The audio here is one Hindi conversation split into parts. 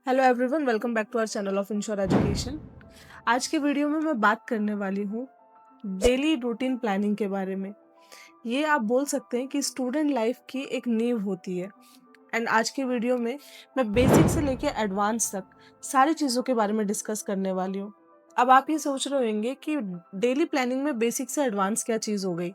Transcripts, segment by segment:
Hello everyone, welcome back to our channel of ensure education. आज के वीडियो में मैं बात करने वाली हूँ डेली रूटीन प्लानिंग के बारे में। ये आप बोल सकते हैं कि स्टूडेंट लाइफ की एक नींव होती है। एंड आज के वीडियो में मैं बेसिक से लेके एडवांस तक सारी चीज़ों के बारे में डिस्कस करने वाली हूँ। अब आप ये सोच रहे होंगे कि डेली प्लानिंग में बेसिक से एडवांस क्या चीज़ हो गई।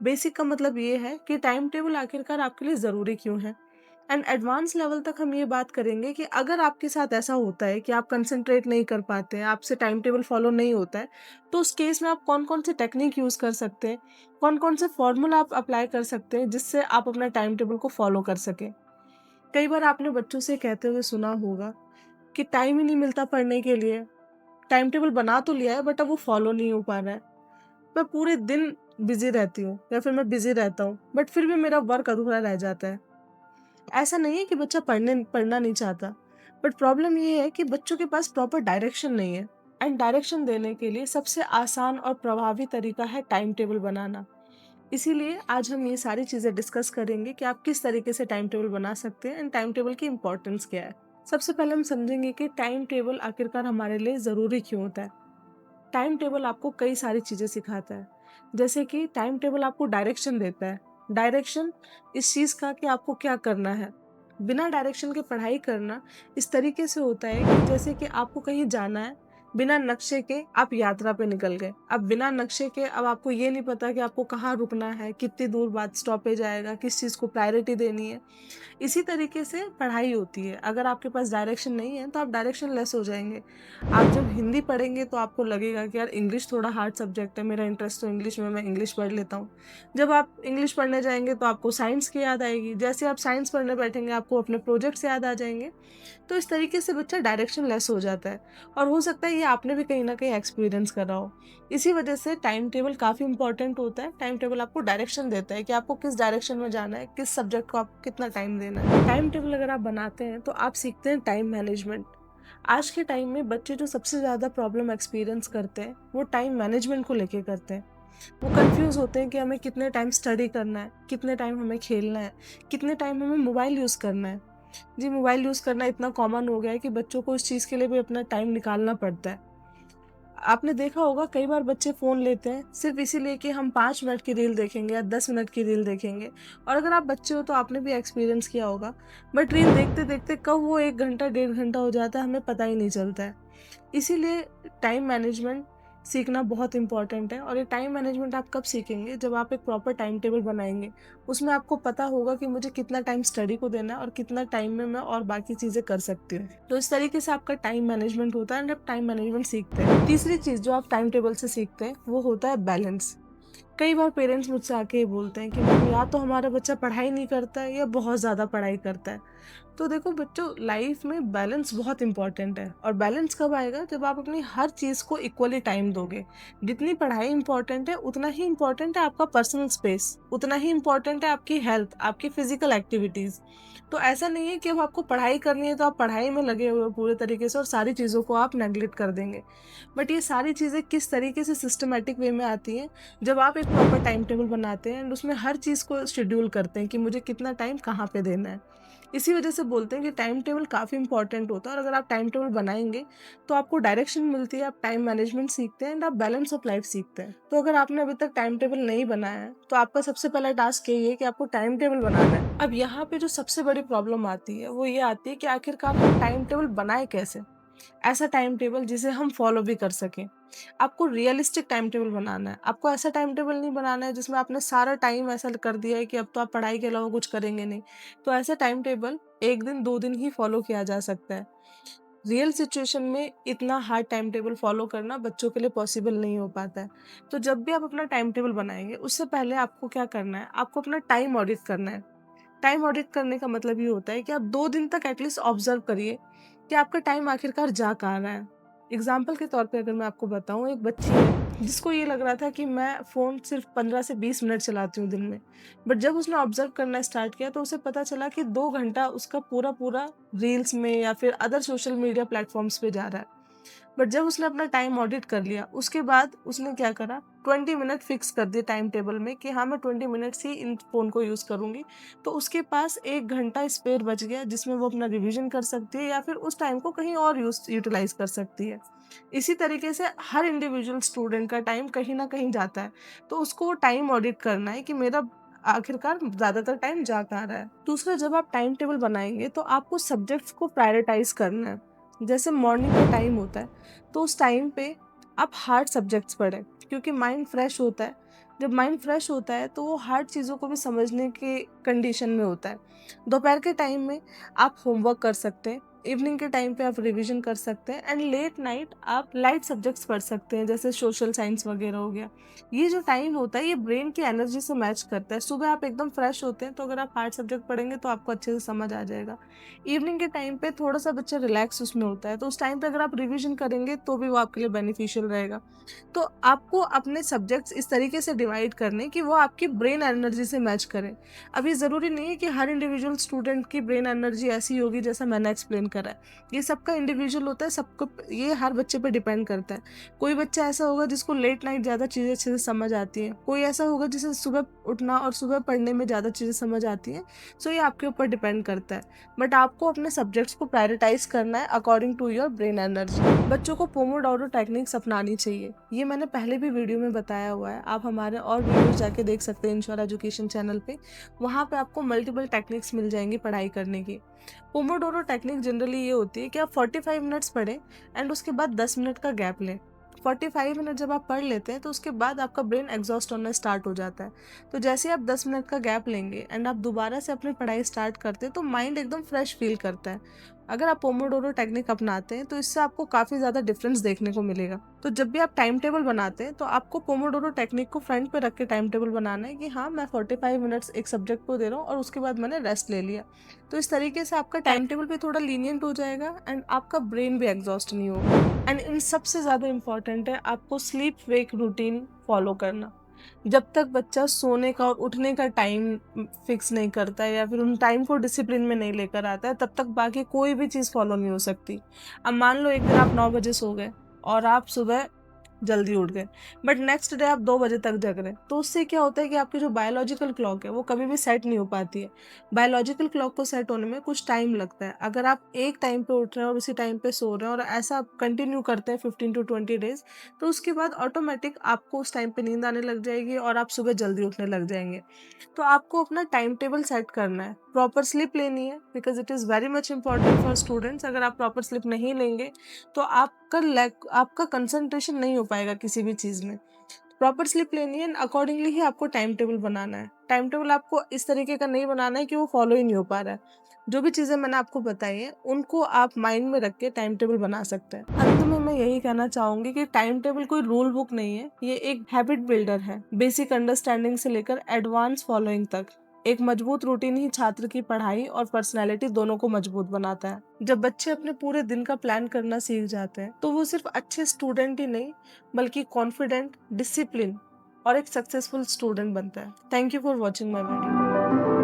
बेसिक का मतलब ये है कि टाइम टेबल आखिरकार आपके लिए ज़रूरी क्यों है। एंड एडवांस लेवल तक हम ये बात करेंगे कि अगर आपके साथ ऐसा होता है कि आप कंसंट्रेट नहीं कर पाते हैं, आपसे टाइम टेबल फॉलो नहीं होता है, तो उस केस में आप कौन कौन से टेक्निक यूज़ कर सकते हैं, कौन कौन से फॉर्मूला आप अप्लाई कर सकते हैं जिससे आप अपना टाइम टेबल को फॉलो कर सकें। कई बार आपने बच्चों से कहते हुए सुना होगा कि टाइम ही नहीं मिलता पढ़ने के लिए, टाइम टेबल बना तो लिया है बट अब वो फॉलो नहीं हो पा रहा है। मैं पूरे दिन बिजी रहती हूँ या फिर मैं बिजी रहता हूँ बट फिर भी मेरा वर्क अधूरा रह जाता है। ऐसा नहीं है कि बच्चा पढ़ना नहीं चाहता, बट प्रॉब्लम ये है कि बच्चों के पास प्रॉपर डायरेक्शन नहीं है। एंड डायरेक्शन देने के लिए सबसे आसान और प्रभावी तरीका है टाइम टेबल बनाना। इसीलिए आज हम ये सारी चीज़ें डिस्कस करेंगे कि आप किस तरीके से टाइम टेबल बना सकते हैं एंड टाइम टेबल की इम्पोर्टेंस क्या है। सबसे पहले हम समझेंगे कि टाइम टेबल आखिरकार हमारे लिए ज़रूरी क्यों होता है। टाइम टेबल आपको कई सारी चीज़ें सिखाता है, जैसे कि टाइम टेबल आपको डायरेक्शन देता है। डायरेक्शन इस चीज़ का कि आपको क्या करना है। बिना डायरेक्शन के पढ़ाई करना इस तरीके से होता है कि जैसे कि आपको कहीं जाना है, बिना नक्शे के आप यात्रा पे निकल गए। अब बिना नक्शे के अब आपको ये नहीं पता कि आपको कहाँ रुकना है, कितनी दूर बाद स्टॉपेज आएगा, किस चीज़ को प्रायोरिटी देनी है। इसी तरीके से पढ़ाई होती है। अगर आपके पास डायरेक्शन नहीं है तो आप डायरेक्शन लेस हो जाएंगे। आप जब हिंदी पढ़ेंगे तो आपको लगेगा कि यार इंग्लिश थोड़ा हार्ड सब्जेक्ट है, मेरा इंटरेस्ट तो इंग्लिश में, मैं इंग्लिश पढ़ लेता हूँ। जब आप इंग्लिश पढ़ने जाएंगे तो आपको साइंस की याद आएगी। जैसे आप साइंस पढ़ने बैठेंगे आपको अपने प्रोजेक्ट्स याद आ जाएंगे। तो इस तरीके से बच्चा डायरेक्शन लेस हो जाता है। और हो सकता है ये आपने भी कहीं ना कहीं एक्सपीरियंस करा हो। इसी वजह से टाइम टेबल काफ़ी इंपॉर्टेंट होता है। टाइम टेबल आपको डायरेक्शन देता है कि आपको किस डायरेक्शन में जाना है, किस सब्जेक्ट को आपको कितना टाइम देना है। टाइम टेबल अगर आप बनाते हैं तो आप सीखते हैं टाइम मैनेजमेंट। आज के टाइम में बच्चे जो सबसे ज़्यादा प्रॉब्लम एक्सपीरियंस करते हैं वो टाइम मैनेजमेंट को लेके करते हैं। वो कंफ्यूज होते हैं कि हमें कितने टाइम स्टडी करना है, कितने टाइम हमें खेलना है, कितने टाइम हमें मोबाइल यूज़ करना है। जी, मोबाइल यूज़ करना इतना कॉमन हो गया है कि बच्चों को इस चीज़ के लिए भी अपना टाइम निकालना पड़ता है। आपने देखा होगा कई बार बच्चे फ़ोन लेते हैं सिर्फ इसीलिए कि हम 5 मिनट की रील देखेंगे या 10 मिनट की रील देखेंगे। और अगर आप बच्चे हो तो आपने भी एक्सपीरियंस किया होगा, बट रील देखते-देखते कब वो 1 घंटा, 1.5 घंटा हो जाता है हमें पता ही नहीं चलता है। इसीलिए टाइम मैनेजमेंट सीखना बहुत इम्पोर्टेंट है। और ये टाइम मैनेजमेंट आप कब सीखेंगे, जब आप एक प्रॉपर टाइम टेबल बनाएंगे। उसमें आपको पता होगा कि मुझे कितना टाइम स्टडी को देना है और कितना टाइम में मैं और बाकी चीज़ें कर सकती हूँ। तो इस तरीके से आपका टाइम मैनेजमेंट होता है और आप टाइम मैनेजमेंट सीखते हैं। तीसरी चीज़ जो आप टाइम टेबल से सीखते हैं वो होता है बैलेंस। कई बार पेरेंट्स मुझसे आके ये बोलते हैं कि मैम या तो हमारा बच्चा पढ़ाई नहीं करता है या बहुत ज़्यादा पढ़ाई करता है। तो देखो बच्चों, लाइफ में बैलेंस बहुत इंपॉर्टेंट है। और बैलेंस कब आएगा, जब आप अपनी हर चीज़ को इक्वली टाइम दोगे। जितनी पढ़ाई इंपॉर्टेंट है उतना ही इंपॉर्टेंट है आपका पर्सनल स्पेस, उतना ही इंपॉर्टेंट है आपकी हेल्थ, आपकी फिजिकल एक्टिविटीज़। तो ऐसा नहीं है कि अब आपको पढ़ाई करनी है तो आप पढ़ाई में लगे हुए हो पूरे तरीके से और सारी चीज़ों को आप नेग्लेक्ट कर देंगे। बट ये सारी चीज़ें किस तरीके से सिस्टमेटिक वे में आती हैं, जब आप एक प्रॉपर टाइम टेबल बनाते हैं एंड उसमें हर चीज़ को शेड्यूल करते हैं कि मुझे कितना टाइम कहाँ पे देना है। इसी वजह से बोलते हैं कि टाइम टेबल काफ़ी इंपॉर्टेंट होता है। और अगर आप टाइम टेबल बनाएंगे तो आपको डायरेक्शन मिलती है, आप टाइम मैनेजमेंट सीखते हैं एंड आप बैलेंस ऑफ लाइफ सीखते हैं। तो अगर आपने अभी तक टाइम टेबल नहीं बनाया है तो आपका सबसे पहला टास्क यही है कि आपको टाइम टेबल बनाना है। अब यहाँ पे जो सबसे बड़ी प्रॉब्लम आती है वो ये आती है कि आखिरकार हम टाइम टेबल बनाए कैसे। ऐसा टाइम टेबल जिसे हम फॉलो भी कर सकें। आपको रियलिस्टिक टाइम टेबल बनाना है। आपको ऐसा टाइम टेबल नहीं बनाना है जिसमें आपने सारा टाइम ऐसा कर दिया है कि अब तो आप पढ़ाई के अलावा कुछ करेंगे नहीं। तो ऐसा टाइम टेबल 1 दिन 2 दिन ही फॉलो किया जा सकता है। रियल सिचुएशन में इतना हार्ड टाइम टेबल फॉलो करना बच्चों के लिए पॉसिबल नहीं हो पाता है। तो जब भी आप अपना टाइम टेबल बनाएंगे उससे पहले आपको क्या करना है, आपको अपना टाइम ऑडिट करना है। टाइम ऑडिट करने का मतलब ये होता है कि आप 2 दिन तक एटलीस्ट ऑब्जर्व करिए कि आपका टाइम आखिरकार जा कहाँ रहा है। एग्जाम्पल के तौर पे अगर मैं आपको बताऊँ, एक बच्ची है जिसको ये लग रहा था कि मैं फ़ोन सिर्फ 15 से 20 मिनट चलाती हूँ दिन में। बट जब उसने ऑब्जर्व करना स्टार्ट किया तो उसे पता चला कि 2 घंटा उसका पूरा-पूरा रील्स में या फिर अदर सोशल मीडिया प्लेटफ़ॉर्म्स पे जा रहा है। बट जब उसने अपना टाइम ऑडिट कर लिया, उसके बाद उसने क्या करा, 20 मिनट फिक्स कर दिए टाइम टेबल में कि हाँ, मैं 20 मिनट्स ही इन फ़ोन को यूज़ करूँगी, तो उसके पास 1 घंटा स्पेयर बच गया जिसमें वो अपना रिवीजन कर सकती है या फिर उस टाइम को कहीं और यूटिलाइज़ कर सकती है। इसी तरीके से हर इंडिविजुअल स्टूडेंट का टाइम कहीं न कहीं जाता है, तो उसको वो टाइम ऑडिट करना है कि मेरा आखिरकार ज़्यादातर टाइम जा कहाँ रहा है। दूसरा, जब आप टाइम टेबल बनाएँगे तो आपको सब्जेक्ट्स को प्रायोरिटाइज़ करना है। जैसे मॉर्निंग का टाइम होता है, तो उस टाइम पे आप हार्ड सब्जेक्ट्स पढ़ें क्योंकि माइंड फ्रेश होता है। जब माइंड फ्रेश होता है तो वो हार्ड चीज़ों को भी समझने के कंडीशन में होता है। दोपहर के टाइम में आप होमवर्क कर सकते हैं, इवनिंग के टाइम पे आप रिवीजन कर सकते हैं एंड लेट नाइट आप लाइट सब्जेक्ट्स पढ़ सकते हैं जैसे सोशल साइंस वगैरह हो गया। ये जो टाइम होता है ये ब्रेन की एनर्जी से मैच करता है। सुबह आप एकदम फ्रेश होते हैं तो अगर आप हार्ड सब्जेक्ट पढ़ेंगे तो आपको अच्छे से समझ आ जाएगा। इवनिंग के टाइम पे थोड़ा-सा बच्चा रिलैक्स उसमें होता है, तो उस टाइम पे अगर आप रिवीजन करेंगे तो भी वो आपके लिए बेनिफिशियल रहेगा। तो आपको अपने सब्जेक्ट्स इस तरीके से डिवाइड करने कि वो आपकी ब्रेन एनर्जी से मैच करें। अब ये ज़रूरी नहीं है कि हर इंडिविजुअल स्टूडेंट की ब्रेन एनर्जी ऐसी होगी जैसा मैंने एक्सप्लेन करा है। ये सबका इंडिविजुअल होता है, सबको ये हर बच्चे पे डिपेंड करता है। कोई बच्चा ऐसा होगा जिसको लेट नाइट ज़्यादा चीज़ें अच्छे से समझ आती हैं, कोई ऐसा होगा जिसे सुबह उठना और सुबह पढ़ने में ज़्यादा चीज़ें समझ आती हैं। सो ये आपके ऊपर डिपेंड करता है। बट आपको अपने सब्जेक्ट्स को प्रायोरिटाइज़ करना है according to your brain energy. बच्चों को पोमोडोरो टेक्निक्स अपनानी चाहिए। ये मैंने पहले भी वीडियो में बताया हुआ है। आप हमारे और वीडियोज़ जाके देख सकते हैं इंश्योर एजुकेशन चैनल पे। वहाँ पे आपको मल्टीपल टेक्निक्स मिल जाएँगी पढ़ाई करने की। पोमोडोरो टेक्निक जनरली ये होती है कि आप 45 मिनट्स पढ़ें एंड उसके बाद 10 मिनट का गैप लें। 45 मिनट जब आप पढ़ लेते हैं तो उसके बाद आपका ब्रेन एग्जॉस्ट होना स्टार्ट हो जाता है। तो जैसे आप 10 मिनट का गैप लेंगे एंड आप दोबारा से अपनी पढ़ाई स्टार्ट करते हैं तो माइंड एकदम फ्रेश फील करता है। अगर आप पोमोडोरो टेक्निक अपनाते हैं तो इससे आपको काफ़ी ज़्यादा डिफरेंस देखने को मिलेगा। तो जब भी आप टाइम टेबल बनाते हैं तो आपको पोमोडोरो टेक्निक को फ्रंट पे रख के टाइम टेबल बनाना है कि हाँ, मैं 45 मिनट्स एक सब्जेक्ट को दे रहा हूँ और उसके बाद मैंने रेस्ट ले लिया। तो इस तरीके से आपका टाइम टेबल भी थोड़ा लीनियंट हो जाएगा एंड आपका ब्रेन भी एग्जॉस्ट नहीं होगा। एंड इन सबसे ज़्यादा इम्पॉर्टेंट है आपको स्लीप वेक रूटीन फॉलो करना। जब तक बच्चा सोने का और उठने का टाइम फिक्स नहीं करता है या फिर उन टाइम को डिसिप्लिन में नहीं लेकर आता है, तब तक बाकी कोई भी चीज़ फॉलो नहीं हो सकती। अब मान लो एक दिन आप 9 बजे सो गए और आप सुबह जल्दी उठ गए, बट नेक्स्ट डे आप 2 बजे तक जग रहे हैं, तो उससे क्या होता है कि आपकी जो बायोलॉजिकल क्लॉक है वो कभी भी सेट नहीं हो पाती है। बायोलॉजिकल क्लॉक को सेट होने में कुछ टाइम लगता है। अगर आप एक टाइम पे उठ रहे हैं और उसी टाइम पे सो रहे हैं और ऐसा आप कंटिन्यू करते हैं 15 टू 20 डेज, तो उसके बाद ऑटोमेटिक आपको उस टाइम पे नींद आने लग जाएगी और आप सुबह जल्दी उठने लग जाएंगे। तो आपको अपना टाइम टेबल सेट करना है, प्रॉपर स्लीप लेनी है because it is very much important for students. अगर आप प्रॉपर स्लीप नहीं लेंगे तो आपका कंसंट्रेशन नहीं हो पाएगा किसी भी चीज़ में। प्रॉपर स्लीप लेनी है, अकॉर्डिंगली ही आपको टाइम टेबल बनाना है। टाइम टेबल आपको इस तरीके का नहीं बनाना है कि वो फॉलो ही नहीं हो पा रहा है। जो भी चीज़ें मैंने आपको बताई हैं उनको आप माइंड में रख के टाइम टेबल बना सकते हैं। अंत में मैं यही कहना चाहूँगी कि टाइम टेबल कोई रूल बुक नहीं है, ये एक हैबिट बिल्डर है। बेसिक अंडरस्टैंडिंग से लेकर एडवांस फॉलोइंग तक एक मजबूत रूटीन ही छात्र की पढ़ाई और पर्सनैलिटी दोनों को मजबूत बनाता है। जब बच्चे अपने पूरे दिन का प्लान करना सीख जाते हैं तो वो सिर्फ अच्छे स्टूडेंट ही नहीं बल्कि कॉन्फिडेंट, डिसिप्लिन और एक सक्सेसफुल स्टूडेंट बनता है। Thank you for watching my video.